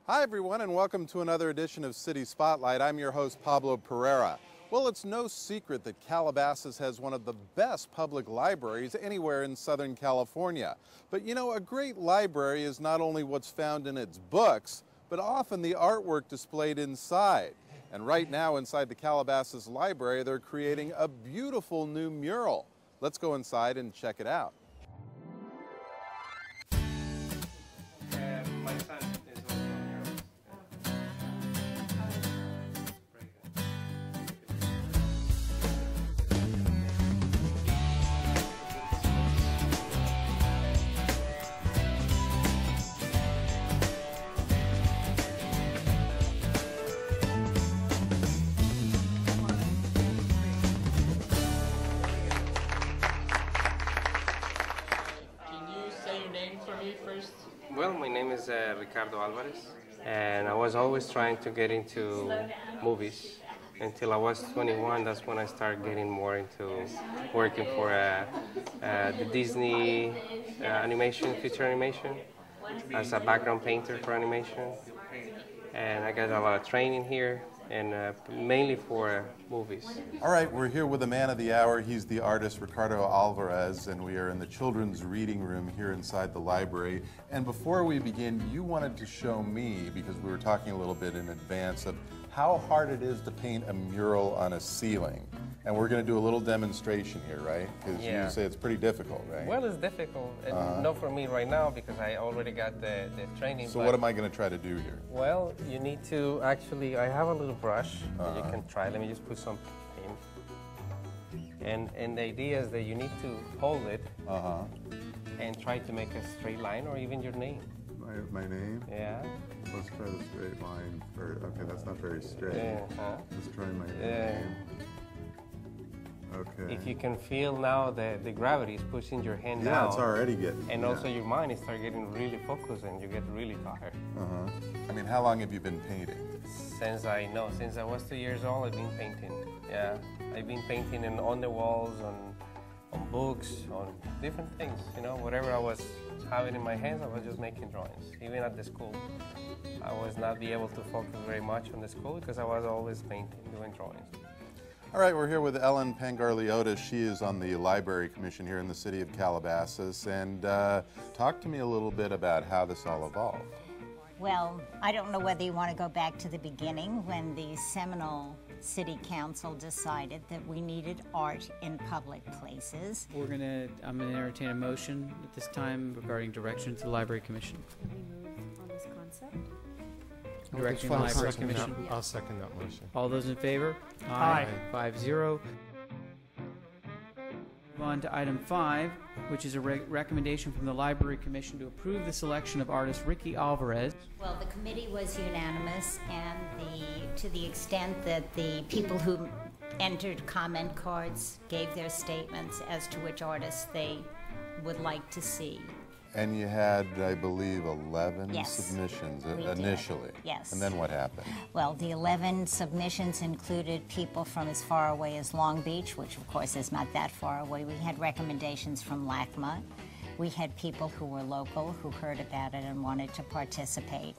Hi everyone, and welcome to another edition of City Spotlight. I'm your host, Pablo Pereira. Well, it's no secret that Calabasas has one of the best public libraries anywhere in Southern California. But you know, a great library is not only what's found in its books, but often the artwork displayed inside. And right now inside the Calabasas Library, they're creating a beautiful new mural. Let's go inside and check it out. My son is also on murals. Very good. Can you say your name for me first? Well, my name is Ricardo Alvarez, and I was always trying to get into movies. Until I was 21, that's when I started getting more into working for the Disney animation, feature animation, as a background painter for animation. And I got a lot of training here, and mainly for movies. All right, we're here with the man of the hour. He's the artist Ricardo Alvarez, and we are in the children's reading room here inside the library. And before we begin, you wanted to show me, because we were talking a little bit in advance, of how hard it is to paint a mural on a ceiling. And we're going to do a little demonstration here, right? Because Yeah. you say it's pretty difficult, right? Well, it's difficult, and not for me right now because I already got the training. So but what am I going to try to do here? Well, you need to actually, I have a little brush that you can try. Let me just put some paint. And the idea is that you need to hold it and try to make a straight line or even your name. My name? Yeah. Let's try the straight line first. Okay, that's not very straight. Let's try my name. Okay. If you can feel now that the gravity is pushing your hand down. Yeah, it's already getting. And also your mind is start getting really focused and you get really tired. I mean, how long have you been painting? Since I was 2 years old, I've been painting. Yeah, I've been painting on the walls, on books, on different things. You know, whatever I was having in my hands, I was just making drawings. Even at the school, I was not be able to focus very much on the school because I was always painting, doing drawings. All right, we're here with Ellen Pangarliotis. She is on the Library Commission here in the city of Calabasas. And talk to me a little bit about how this all evolved. Well, I don't know whether you want to go back to the beginning when the Seminole City Council decided that we needed art in public places. I'm gonna entertain a motion at this time regarding direction to the Library Commission. Can we move on this concept? Direction to the Library Commission. I'll second that motion. All those in favor? Aye. 5-0. Move on to item 5, which is a recommendation from the Library Commission to approve the selection of artist Ricky Alvarez. Well, the committee was unanimous, and to the extent that the people who entered comment cards gave their statements as to which artists they would like to see. And you had, I believe, 11 Yes, submissions we did. initially. Yes. And then what happened? Well, the 11 submissions included people from as far away as Long Beach, which of course is not that far away. We had recommendations from LACMA. We had people who were local who heard about it and wanted to participate.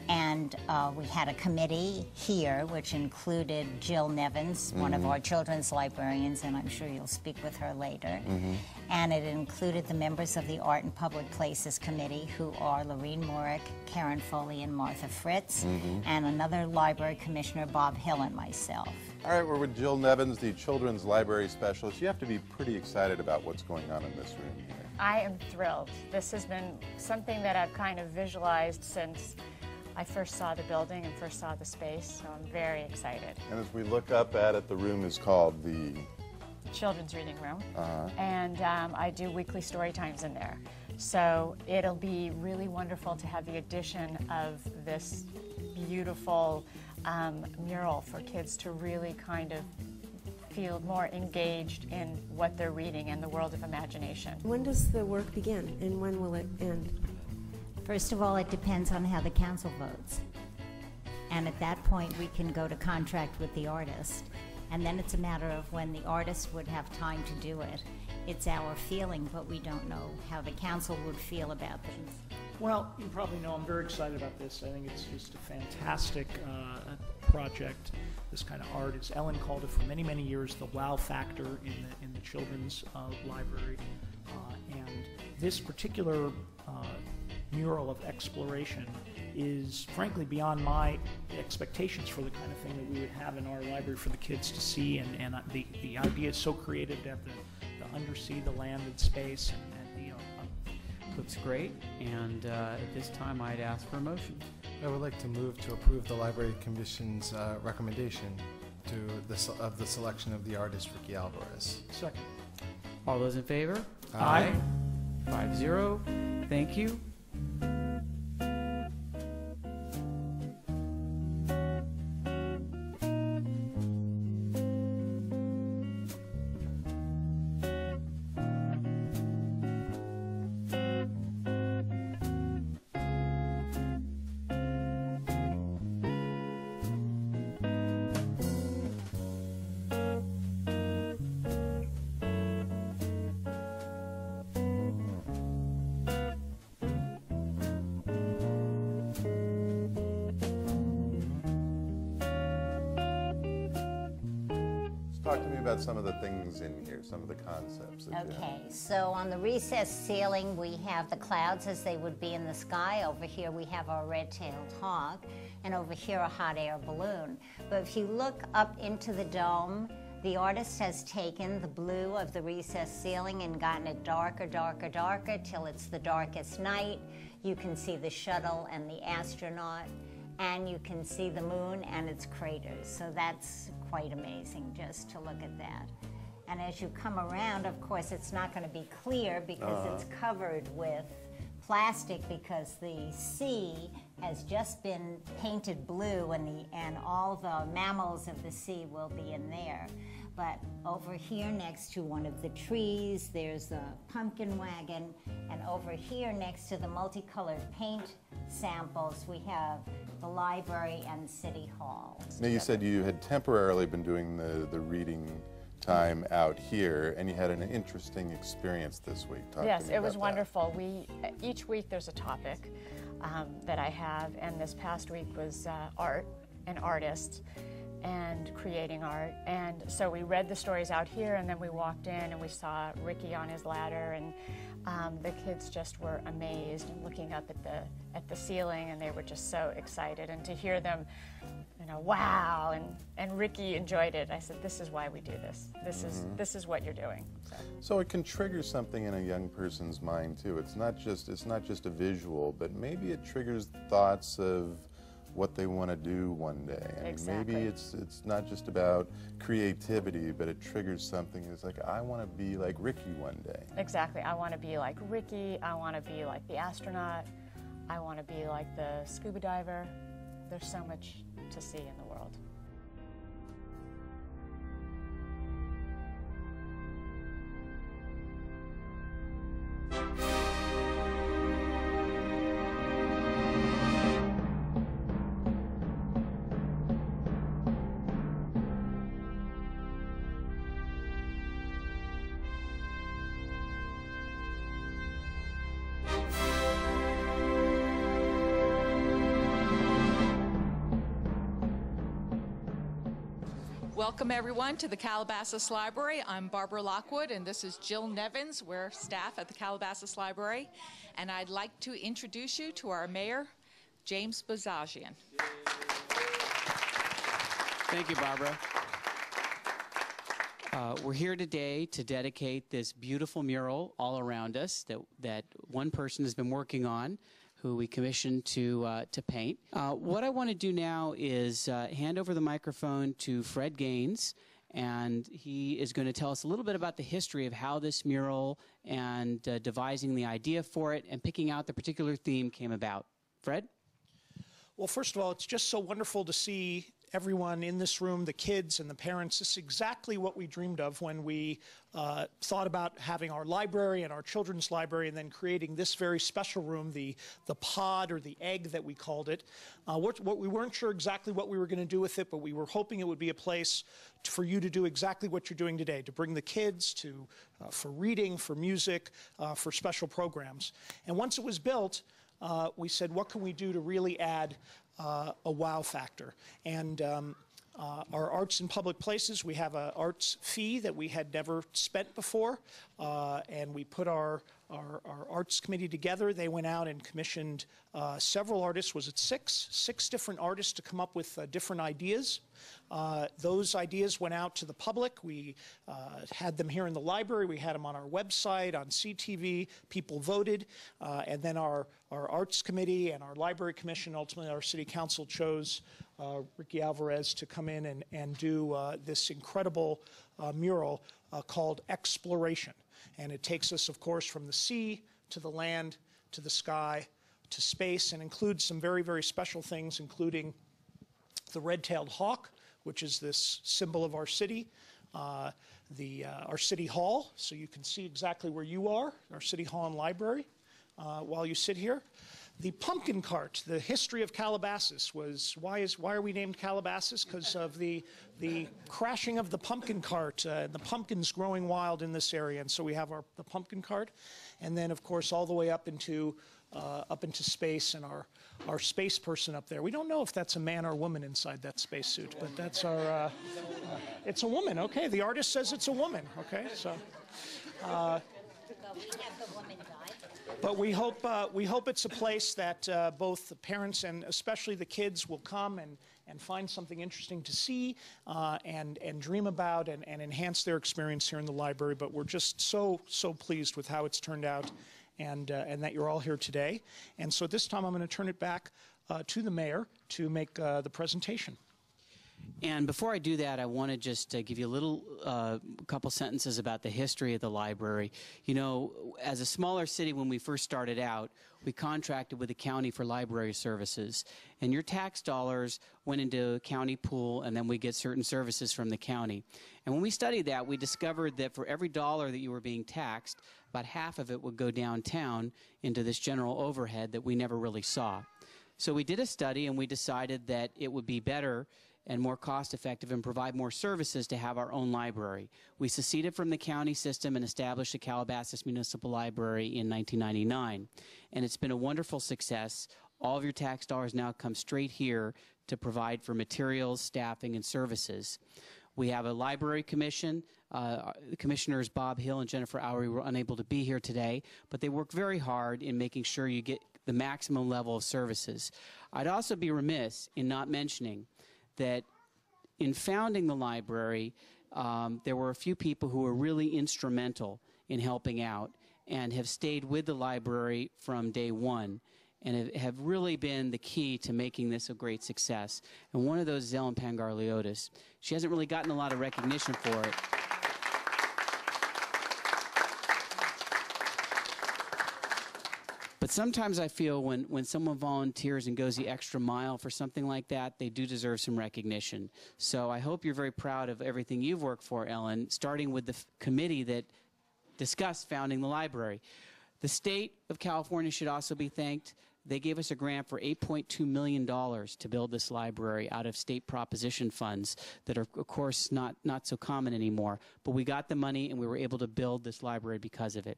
And we had a committee here which included Jill Nevins, one of our children's librarians, and I'm sure you'll speak with her later. And it included the members of the Art and Public Places Committee, who are Lorene Morick, Karen Foley, and Martha Fritz, and another library commissioner, Bob Hill, and myself. All right, we're with Jill Nevins, the Children's Library Specialist. You have to be pretty excited about what's going on in this room here. I am thrilled. This has been something that I've kind of visualized since I first saw the building and first saw the space, so I'm very excited. And as we look up at it, the room is called the Children's Reading Room, and I do weekly story times in there. So it'll be really wonderful to have the addition of this beautiful mural for kids to really kind of feel more engaged in what they're reading and the world of imagination. When does the work begin and when will it end? First of all, it depends on how the council votes. And at that point, we can go to contract with the artist. And then it's a matter of when the artist would have time to do it. It's our feeling, but we don't know how the council would feel about things. Well, you probably know I'm very excited about this. I think it's just a fantastic project. This kind of art, as Ellen called it for many, many years, the wow factor in the children's library. And this particular mural of exploration is frankly beyond my expectations for the kind of thing that we would have in our library for the kids to see. And the idea is so creative to have the undersea, the land and space, and looks great, and at this time I'd ask for a motion. I would like to move to approve the Library Commission's recommendation of the selection of the artist Ricky Alvarez. Second. All those in favor? Aye. 5-0. Thank you. Talk to me about some of the things in here, some of the concepts. Okay, so on the recessed ceiling, we have the clouds as they would be in the sky. Over here, we have our red-tailed hawk, and over here, a hot air balloon. But if you look up into the dome, the artist has taken the blue of the recessed ceiling and gotten it darker, darker, darker, till it's the darkest night. You can see the shuttle and the astronaut, and you can see the moon and its craters. So that's quite amazing just to look at that. And as you come around, of course, it's not going to be clear because it's covered with plastic, because the sea has just been painted blue, and all the mammals of the sea will be in there. But over here next to one of the trees, there's a pumpkin wagon, and over here next to the multicolored paint samples, we have the library and City Hall. Now, you said you had temporarily been doing the reading time out here, and you had an interesting experience this week. Talk Yes, to me it was about wonderful. Each week there's a topic that I have, and this past week was art and artists and creating art. And so we read the stories out here, and then we walked in and we saw Ricky on his ladder, and the kids just were amazed and looking up at the ceiling, and they were just so excited. And to hear them, wow, and Ricky enjoyed it. I said, this is why we do this. This is what you're doing. So it can trigger something in a young person's mind too. It's not just a visual, but maybe it triggers thoughts of what they want to do one day. I mean, Exactly. maybe it's not just about creativity, but it triggers something. It's like, I want to be like Ricky one day. Exactly. I want to be like Ricky. I want to be like the astronaut. I want to be like the scuba diver. There's so much to see in the world. Welcome everyone to the Calabasas Library. I'm Barbara Lockwood and this is Jill Nevins. We're staff at the Calabasas Library, and I'd like to introduce you to our mayor, James Bazagian. Thank you, Barbara. We're here today to dedicate this beautiful mural all around us that one person has been working on, who we commissioned to paint. What I want to do now is hand over the microphone to Fred Gaines, and he is going to tell us a little bit about the history of how this mural and devising the idea for it and picking out the particular theme came about. Fred? Well, first of all, it's just so wonderful to see everyone in this room, the kids and the parents. This is exactly what we dreamed of when we thought about having our library and our children's library, and then creating this very special room, the pod, or the egg that we called it. We weren't sure exactly what we were going to do with it, but we were hoping it would be a place for you to do exactly what you're doing today, to bring the kids for reading, for music, for special programs. And once it was built, we said, what can we do to really add a wow factor? And our arts in public places, we have an arts fee that we had never spent before, and we put our arts committee together. They went out and commissioned several artists. Was it six different artists to come up with different ideas? Those ideas went out to the public. We had them here in the library. We had them on our website, on CTV. People voted, and then our arts committee and our library commission, ultimately our city council, chose Ricky Alvarez to come in and do this incredible mural called Exploration. And it takes us, of course, from the sea to the land to the sky to space, and includes some very, very special things, including the red-tailed hawk, which is this symbol of our city, our city hall, so you can see exactly where you are, our city hall and library, while you sit here. The pumpkin cart, the history of Calabasas was, why are we named Calabasas? Because of the crashing of the pumpkin cart, the pumpkins growing wild in this area, and so we have the pumpkin cart, and then of course all the way up into space, and our space person up there. We don't know if that's a man or woman inside that spacesuit, but that's our. It's a woman. Okay, the artist says it's a woman. Okay, so. But we hope it's a place that both the parents and especially the kids will come and find something interesting to see and dream about and enhance their experience here in the library. But we're just so pleased with how it's turned out, and that you're all here today. And so at this time I'm going to turn it back to the mayor to make the presentation. And before I do that, I want to just give you a little couple sentences about the history of the library. You know, as a smaller city, when we first started out, we contracted with the county for library services. And your tax dollars went into a county pool, and then we get certain services from the county. And when we studied that, we discovered that for every dollar that you were being taxed, about half of it would go downtown into this general overhead that we never really saw. So we did a study, and we decided that it would be better and more cost-effective and provide more services to have our own library. We seceded from the county system and established the Calabasas Municipal Library in 1999. And it's been a wonderful success. All of your tax dollars now come straight here to provide for materials, staffing, and services. We have a library commission. Commissioners Bob Hill and Jennifer Oury were unable to be here today, but they work very hard in making sure you get the maximum level of services. I'd also be remiss in not mentioning that in founding the library, there were a few people who were really instrumental in helping out and have stayed with the library from day one and have really been the key to making this a great success. And one of those is Ellen Pangarliotis. She hasn't really gotten a lot of recognition for it. But sometimes I feel when someone volunteers and goes the extra mile for something like that, they do deserve some recognition. So I hope you're very proud of everything you've worked for, Ellen, starting with the committee that discussed founding the library. The state of California should also be thanked. They gave us a grant for $8.2 million to build this library out of state proposition funds that are, of course, not so common anymore. But we got the money, and we were able to build this library because of it.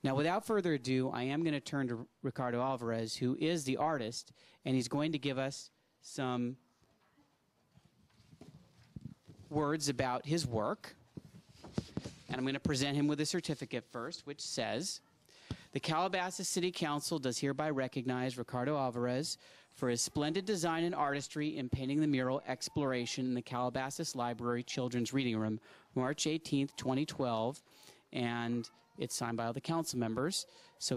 Now, without further ado, I am going to turn to Ricardo Alvarez, who is the artist, and he's going to give us some words about his work. And I'm going to present him with a certificate first, which says, the Calabasas City Council does hereby recognize Ricardo Alvarez for his splendid design and artistry in painting the mural Exploration in the Calabasas Library Children's Reading Room, March 18th, 2012, and it's signed by all the council members. So